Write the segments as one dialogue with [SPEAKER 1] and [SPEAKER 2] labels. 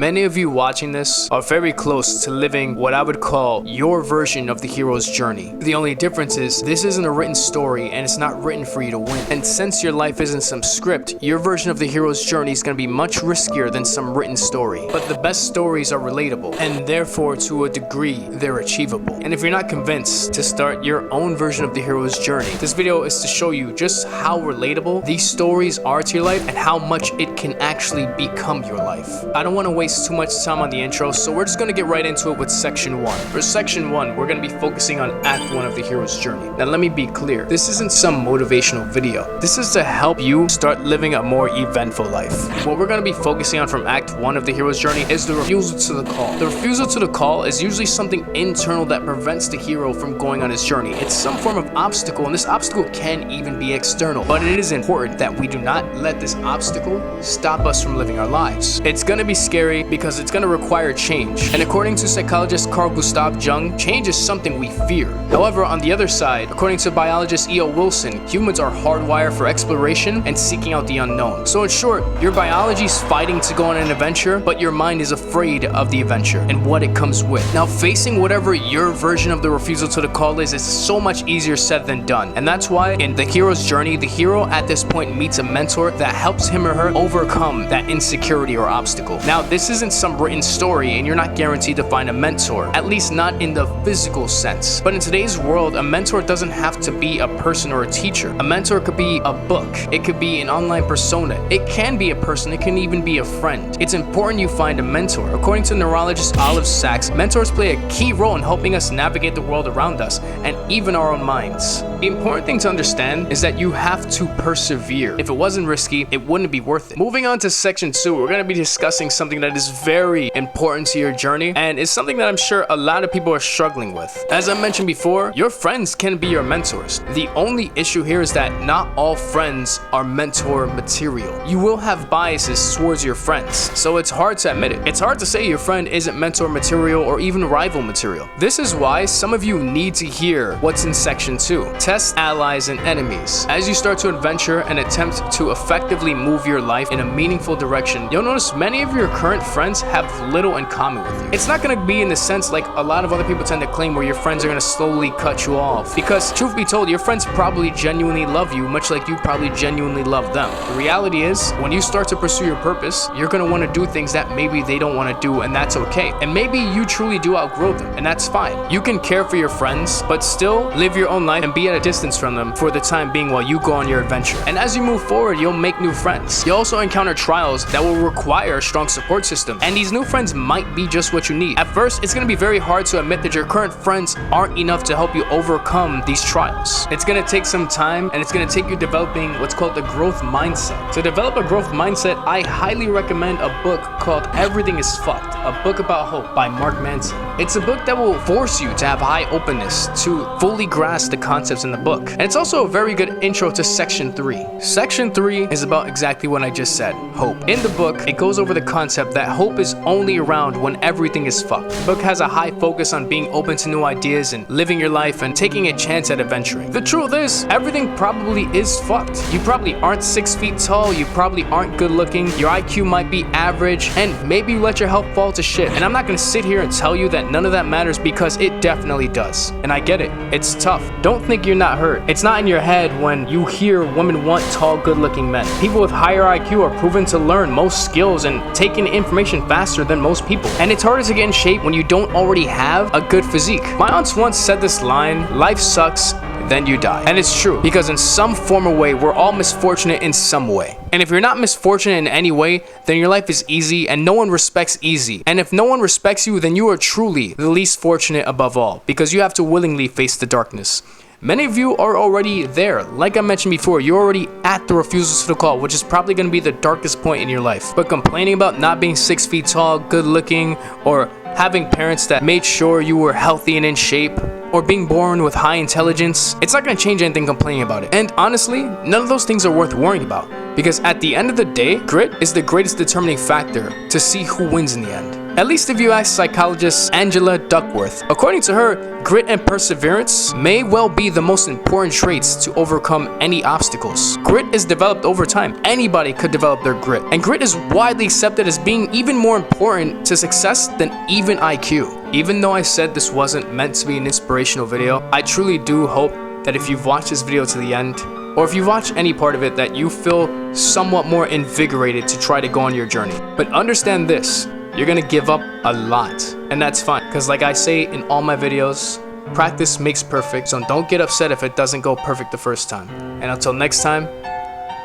[SPEAKER 1] Many of you watching this are very close to living what I would call your version of the hero's journey. The only difference is this isn't a written story and it's not written for you to win. And since your life isn't some script, your version of the hero's journey is going to be much riskier than some written story. But the best stories are relatable and therefore to a degree they're achievable. And if you're not convinced to start your own version of the hero's journey, this video is to show you just how relatable these stories are to your life and how much it can actually become your life. I don't want to waste too much time on the intro, so we're just going to get right into it with section 1. For section 1, we're going to be focusing on act 1 of the hero's journey. Now let me be clear, this isn't some motivational video. This is to help you start living a more eventful life. What we're going to be focusing on from act 1 of the hero's journey is the refusal to the call. The refusal to the call is usually something internal that prevents the hero from going on his journey. It's some form of obstacle, and this obstacle can even be external, but it is important that we do not let this obstacle stop us from living our lives. It's going to be scary because it's going to require change, and according to psychologist Carl Gustav Jung, change is something we fear. However, on the other side, according to biologist E.O. Wilson, humans are hardwired for exploration and seeking out the unknown. So in short, your biology is fighting to go on an adventure, but your mind is afraid of the adventure and what it comes with. Now, facing whatever your version of the refusal to the call is so much easier said than done, and that's why in the hero's journey, the hero at this point meets a mentor that helps him or her overcome that insecurity or obstacle. Now, this isn't some written story, and you're not guaranteed to find a mentor, at least not in the physical sense. But in today's world, a mentor doesn't have to be a person or a teacher. A mentor could be a book, it could be an online persona, it can be a person, it can even be a friend. It's important you find a mentor. According to neurologist Olive Sacks, mentors play a key role in helping us navigate the world around us and even our own minds. The important thing to understand is that you have to persevere. If it wasn't risky, it wouldn't be worth it. Moving on to section 2, we're going to be discussing something that is very important to your journey, and it's something that I'm sure a lot of people are struggling with. As I mentioned before, your friends can be your mentors. The only issue here is that not all friends are mentor material. You will have biases towards your friends, so it's hard to admit it. It's hard to say your friend isn't mentor material or even rival material. This is why some of you need to hear what's in section 2. Test allies and enemies. As you start to adventure and attempt to effectively move your life in a meaningful direction, you'll notice many of your current friends have little in common with you. It's not going to be in the sense like a lot of other people tend to claim where your friends are going to slowly cut you off, because truth be told, your friends probably genuinely love you much like you probably genuinely love them. The reality is, when you start to pursue your purpose, you're going to want to do things that maybe they don't want to do, and that's okay. And maybe you truly do outgrow them, and that's fine. You can care for your friends, but still live your own life and be at a distance from them for the time being while you go on your adventure. And as you move forward, you'll make new friends. You'll also encounter trials that will require a strong support system, and these new friends might be just what you need. At first, it's going to be very hard to admit that your current friends aren't enough to help you overcome these trials. It's going to take some time, and it's going to take you developing what's called the growth mindset. To develop a growth mindset, I highly recommend a book called Everything is Fucked, a book about hope by Mark Manson. It's a book that will force you to have high openness to fully grasp the concepts in the book. And it's also a very good intro to section 3. Section 3 is about exactly what I just said, hope. In the book, it goes over the concept that hope is only around when everything is fucked. The book has a high focus on being open to new ideas and living your life and taking a chance at adventuring. The truth is, everything probably is fucked. You probably aren't 6 feet tall, you probably aren't good looking, your IQ might be average, and maybe you let your health fall to shit. And I'm not gonna sit here and tell you that none of that matters, because it definitely does. And I get it, it's tough. Don't think you're not hurt. It's not in your head when you hear women want tall, good looking men. People with higher IQ are proven to learn most skills and take in information faster than most people. And it's harder to get in shape when you don't already have a good physique. My aunt once said this line, life sucks, then you die. And it's true, because in some form or way, we're all misfortunate in some way. And if you're not misfortunate in any way, then your life is easy, and no one respects easy. And if no one respects you, then you are truly the least fortunate above all, because you have to willingly face the darkness. Many of you are already there. Like I mentioned before, you're already at the refusal to the call, which is probably going to be the darkest point in your life. But complaining about not being 6 feet tall, good looking, or having parents that made sure you were healthy and in shape, or being born with high intelligence, it's not going to change anything complaining about it. And honestly, none of those things are worth worrying about, because at the end of the day, grit is the greatest determining factor to see who wins in the end. At least if you ask psychologist Angela Duckworth. According to her, grit and perseverance may well be the most important traits to overcome any obstacles. Grit is developed over time. Anybody could develop their grit. And grit is widely accepted as being even more important to success than even IQ. Even though I said this wasn't meant to be an inspirational video, I truly do hope that if you've watched this video to the end, or if you watch any part of it, that you feel somewhat more invigorated to try to go on your journey. But understand this, you're gonna give up a lot, and that's fine, because like I say in all my videos, practice makes perfect, so don't get upset if it doesn't go perfect the first time. And until next time,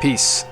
[SPEAKER 1] peace.